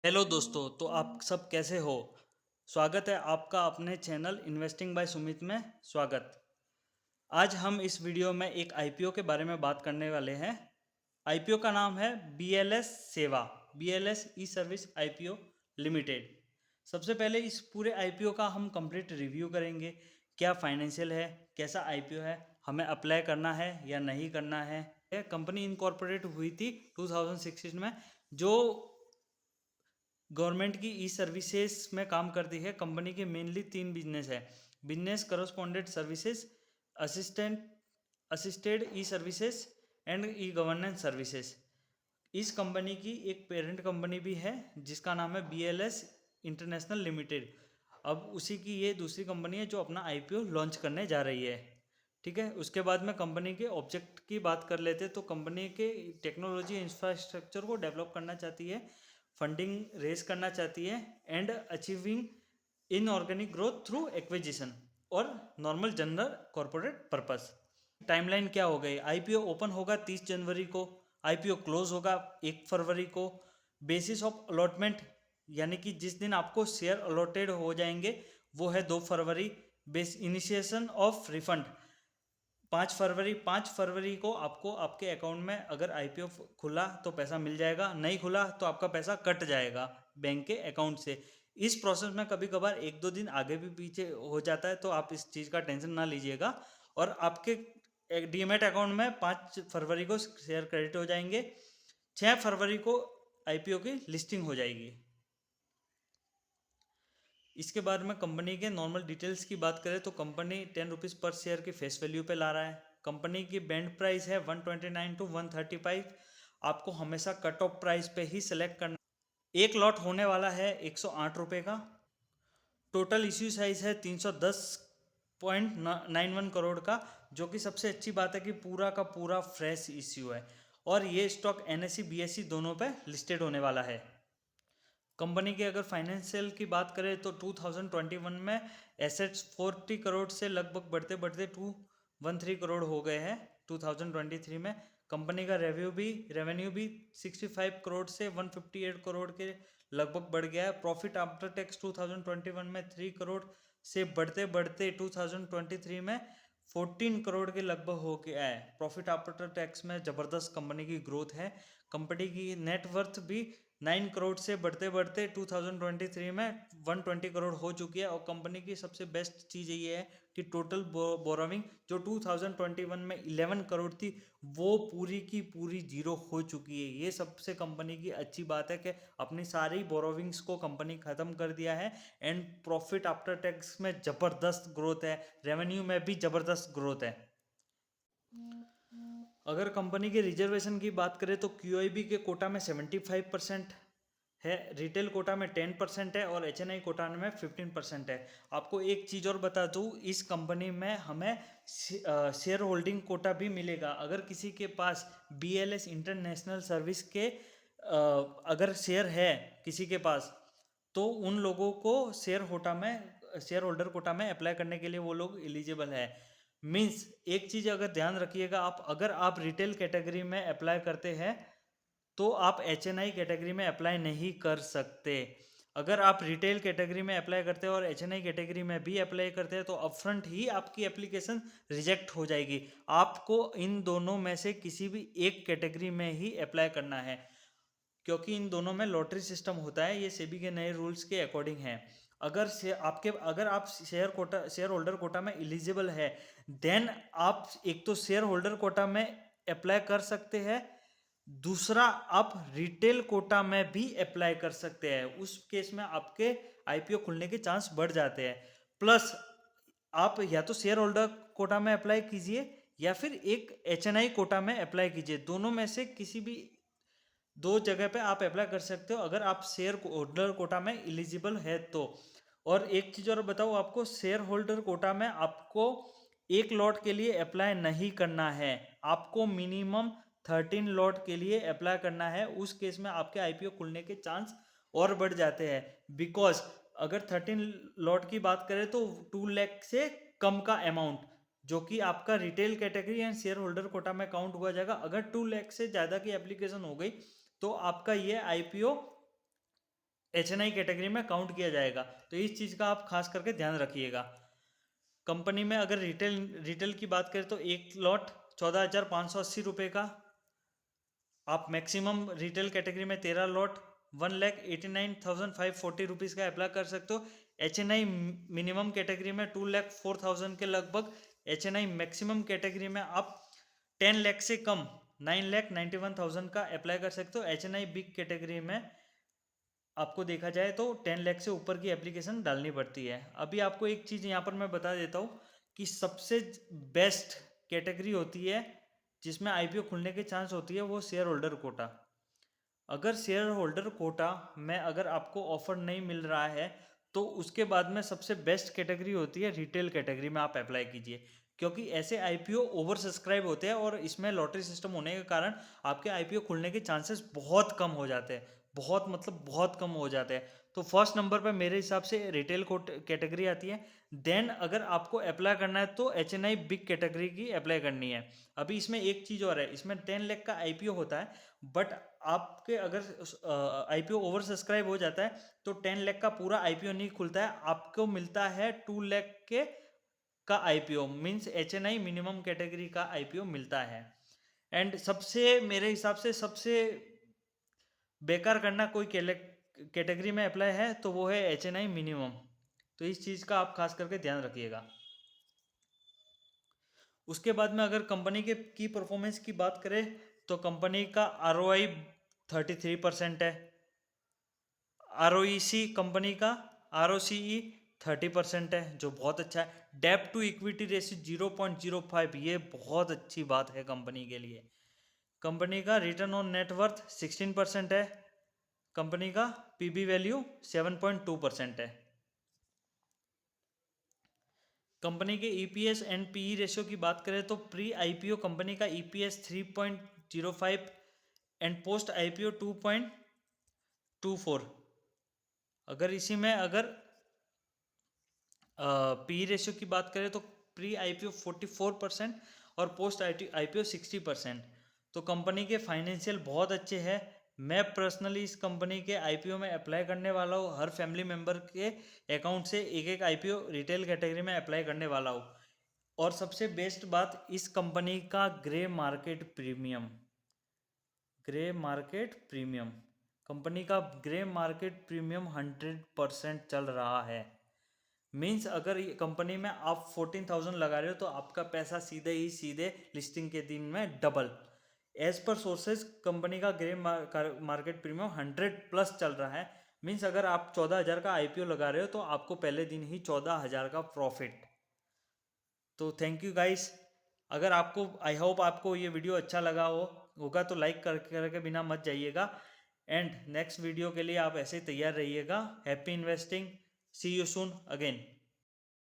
Hello दोस्तों, तो आप सब कैसे हो। स्वागत है आपका अपने चैनल इन्वेस्टिंग बाय सुमित में। स्वागत। आज हम इस वीडियो में एक आईपीओ के बारे में बात करने वाले हैं। आईपीओ का नाम है बीएलएस सेवा, बीएलएस ई सर्विस आईपीओ लिमिटेड। सबसे पहले इस पूरे आईपीओ का हम कंप्लीट रिव्यू करेंगे। क्या फाइनेंशियल है, कैसा आईपीओ है, हमें अप्लाई करना है या नहीं करना है। यह कंपनी इनकॉर्पोरेट हुई थी 2016 में, जो गवर्नमेंट की ई सर्विसेज में काम करती है। कंपनी के मेनली 3 बिजनेस है: business correspondent services, assistant assisted E services and e governance services. इस कंपनी की एक पेरेंट कंपनी भी है जिसका नाम है बीएलएस इंटरनेशनल लिमिटेड। अब उसी की ये दूसरी कंपनी है जो अपना आईपीओ लॉन्च करने जा रही है। ठीक है, उसके बाद में कंपनी के ऑब्जेक्ट की बात कर लेते हैं। तो कंपनी के टेक्नोलॉजी इंफ्रास्ट्रक्चर को डेवलप करना चाहती है, फंडिंग रेज करना चाहती है and achieving inorganic growth through acquisition और normal general corporate purpose. Timeline क्या हो गई? आईपीओ ओपन होगा 30 जनवरी को, आईपीओ क्लोज होगा 1 फरवरी को। बेसिस ऑफ अलॉटमेंट यानी कि जिस दिन आपको शेयर अलॉटेड हो जाएंगे वो है 2 फरवरी। बेस इनिशिएशन ऑफ रिफंड 5 फरवरी को आपको आपके अकाउंट में अगर आईपीओ खुला तो पैसा मिल जाएगा, नहीं खुला तो आपका पैसा कट जाएगा बैंक के अकाउंट से। इस प्रोसेस में कभी कभार 1-2 दिन आगे भी पीछे हो जाता है, तो आप इस चीज़ का टेंशन ना लीजिएगा। और आपके एक डीमेट अकाउंट में 5 फरवरी को शेयर क्रेडिट हो जाएंगे। 6 फरवरी को आईपीओ की लिस्टिंग हो जाएगी। इसके बाद में कंपनी के नॉर्मल डिटेल्स की बात करें तो कंपनी 10 रुपीज़ पर शेयर की फेस वैल्यू पे ला रहा है। कंपनी की बैंड प्राइस है 129 टू 135। आपको हमेशा कट ऑफ प्राइस पे ही सिलेक्ट करना। एक लॉट होने वाला है 108 रुपये का। टोटल इश्यू साइज है 310.91 करोड़ का, जो कि सबसे अच्छी बात है कि पूरा का पूरा फ्रेश इश्यू है। और ये स्टॉक एनएसई बीएसई दोनों पे लिस्टेड होने वाला है। कंपनी के अगर फाइनेंशियल की बात करें तो 2021 में एसेट्स 40 करोड़ से लगभग बढ़ते बढ़ते 213 करोड़ हो गए हैं। 2023 में कंपनी का रेवेन्यू भी 65 करोड़ से 158 करोड़ के लगभग बढ़ गया है। प्रॉफिट आफ्टर टैक्स 2021 में 3 करोड़ से बढ़ते बढ़ते 2023 में 14 करोड़ के लगभग हो गया है। प्रॉफिट आफ्टर टैक्स में ज़बरदस्त कंपनी की ग्रोथ है। कंपनी की नेटवर्थ भी 9 करोड़ से बढ़ते बढ़ते 2023 में 120 करोड़ हो चुकी है। और कंपनी की सबसे बेस्ट चीज़ ये है कि टोटल बोरोविंग जो 2021 में 11 करोड़ थी वो पूरी की पूरी जीरो हो चुकी है। ये सबसे कंपनी की अच्छी बात है कि अपनी सारी बोरोविंग्स को कंपनी ख़त्म कर दिया है। एंड प्रॉफिट आफ्टर टैक्स में ज़बरदस्त ग्रोथ है, रेवेन्यू में भी ज़बरदस्त ग्रोथ है। अगर कंपनी के रिजर्वेशन की बात करें तो क्यूआईबी के कोटा में 75% है, रिटेल कोटा में 10% है और एचएनआई कोटा में 15% है। आपको एक चीज़ और बता दूँ, इस कंपनी में हमें शेयर होल्डिंग कोटा भी मिलेगा। अगर किसी के पास बीएलएस इंटरनेशनल सर्विस के अगर शेयर है किसी के पास, तो उन लोगों को शेयर होल्डर कोटा में अप्लाई करने के लिए वो लोग एलिजिबल है। मीन्स एक चीज़ अगर ध्यान रखिएगा, अगर आप रिटेल कैटेगरी में अप्लाई करते हैं तो आप एचएनआई कैटेगरी में अप्लाई नहीं कर सकते। अगर आप रिटेल कैटेगरी में अप्लाई करते हैं और एचएनआई कैटेगरी में भी अप्लाई करते हैं तो अपफ्रंट ही आपकी एप्लीकेशन रिजेक्ट हो जाएगी। आपको इन दोनों में से किसी भी एक कैटेगरी में ही अप्लाई करना है, क्योंकि इन दोनों में लॉटरी सिस्टम होता है। ये सेबी के नए रूल्स के अकॉर्डिंग है। अगर आप शेयर होल्डर कोटा में एलिजिबल है, देन आप एक तो शेयर होल्डर कोटा में अप्लाई कर सकते हैं, दूसरा आप रिटेल कोटा में भी अप्लाई कर सकते हैं। उस केस में आपके आईपीओ खुलने के चांस बढ़ जाते हैं। प्लस आप या तो शेयर होल्डर कोटा में अप्लाई कीजिए या फिर एक एचएनआई कोटा में अप्लाई कीजिए। दोनों में से किसी भी 2 जगह पे आप अप्लाई कर सकते हो अगर आप शेयर होल्डर कोटा में एलिजिबल है तो। और एक चीज़ और बताऊँ आपको, शेयर होल्डर कोटा में आपको एक लॉट के लिए अप्लाई नहीं करना है, आपको मिनिमम 13 लॉट के लिए अप्लाई करना है। उस केस में आपके आईपीओ खुलने के चांस और बढ़ जाते हैं। बिकॉज अगर 13 लॉट की बात करें तो 2 लाख से कम का अमाउंट जो कि आपका retail category and shareholder quota में काउंट हुआ जाएगा। अगर 2 लाख से ज़्यादा की एप्लीकेशन हो गई तो आपका ये आईपीओ HNI कैटेगरी में काउंट किया जाएगा। तो इस चीज़ का आप खास करके ध्यान रखिएगा। कंपनी में अगर रिटेल की बात करें तो एक लॉट 14,580 रुपये का, आप मैक्सिमम रिटेल कैटेगरी में 13 लॉट 1,89,540 रुपीज़ का अप्लाई कर सकते हो। HNI मिनिमम कैटेगरी में 2,04,000 के लगभग, HNI मैक्सिमम कैटेगरी में आप 10 लाख से कम 9,91,000 का अप्लाई कर सकते हो। HNI बिग कैटेगरी में आपको देखा जाए तो 10 लाख से ऊपर की एप्लीकेशन डालनी पड़ती है। अभी आपको एक चीज़ यहाँ पर मैं बता देता हूँ कि सबसे बेस्ट कैटेगरी होती है जिसमें IPO खुलने के चांस होती है, वो शेयर होल्डर कोटा। अगर शेयर होल्डर कोटा में अगर आपको ऑफर नहीं मिल रहा है तो उसके बाद में सबसे बेस्ट कैटेगरी होती है रिटेल कैटेगरी में आप अप्लाई कीजिए, क्योंकि ऐसे IPO ओवर सब्सक्राइब होते हैं और इसमें लॉटरी सिस्टम होने के कारण आपके IPO खुलने के चांसेस बहुत कम हो जाते हैं, बहुत मतलब बहुत कम हो जाते हैं। तो फर्स्ट नंबर पर मेरे हिसाब से रिटेल कैटेगरी आती है। देन अगर आपको अप्लाई करना है तो HNI बिग कैटेगरी की अप्लाई करनी है। अभी इसमें एक चीज़ और है, इसमें 10 लाख का IPO होता है, बट आपके अगर IPO ओवर सब्सक्राइब हो जाता है तो 10 लाख का पूरा IPO नहीं खुलता है, आपको मिलता है 2 लाख के का IPO, means HNI minimum category का IPO मिलता है। एंड सबसे मेरे हिसाब से सबसे बेकार करना कोई कैटेगरी में अप्लाई है तो वो है HNI मिनिमम। तो इस चीज़ का आप खास करके ध्यान रखिएगा। उसके बाद में अगर कंपनी के की परफॉर्मेंस की बात करें तो कंपनी का ROI 33% है, ROEC कंपनी का ROCE 30% है जो बहुत अच्छा है। डेब्ट टू इक्विटी रेशियो 0.05, ये बहुत अच्छी बात है कंपनी के लिए। कंपनी का रिटर्न ऑन नेटवर्थ 16% है। कंपनी का PB वैल्यू 7.2% है। कंपनी के EPS एंड PE रेशियो की बात करें तो प्री IPO कंपनी का EPS 3.05 एंड पोस्ट IPO 2.24। अगर इसी में अगर PE रेशियो की बात करें तो प्री IPO 44% और पोस्ट IPO 60%। तो कंपनी के फाइनेंशियल बहुत अच्छे हैं। मैं पर्सनली इस कंपनी के IPO में अप्लाई करने वाला हूँ। हर फैमिली मेम्बर के अकाउंट से एक एक IPO रिटेल कैटेगरी में अप्लाई करने वाला हूँ। और सबसे बेस्ट बात, इस कंपनी का ग्रे मार्केट प्रीमियम कंपनी का ग्रे मार्केट प्रीमियम 100% चल रहा है। मीन्स अगर ये कंपनी में आप 14,000 लगा रहे हो तो आपका पैसा सीधे ही सीधे लिस्टिंग के दिन में double. As per sources company का ग्रे मार्केट प्रीमियम 100+ चल रहा है। मीन्स अगर आप 14,000 का IPO लगा रहे हो तो आपको पहले दिन ही 14,000 का प्रॉफिट। तो थैंक यू गाइस। अगर आपको, आई होप आपको ये वीडियो अच्छा लगा होगा तो लाइक करके बिना मत जाइएगा। एंड नेक्स्ट वीडियो के लिए आप ऐसे ही तैयार रहिएगा। Happy investing, see you soon again.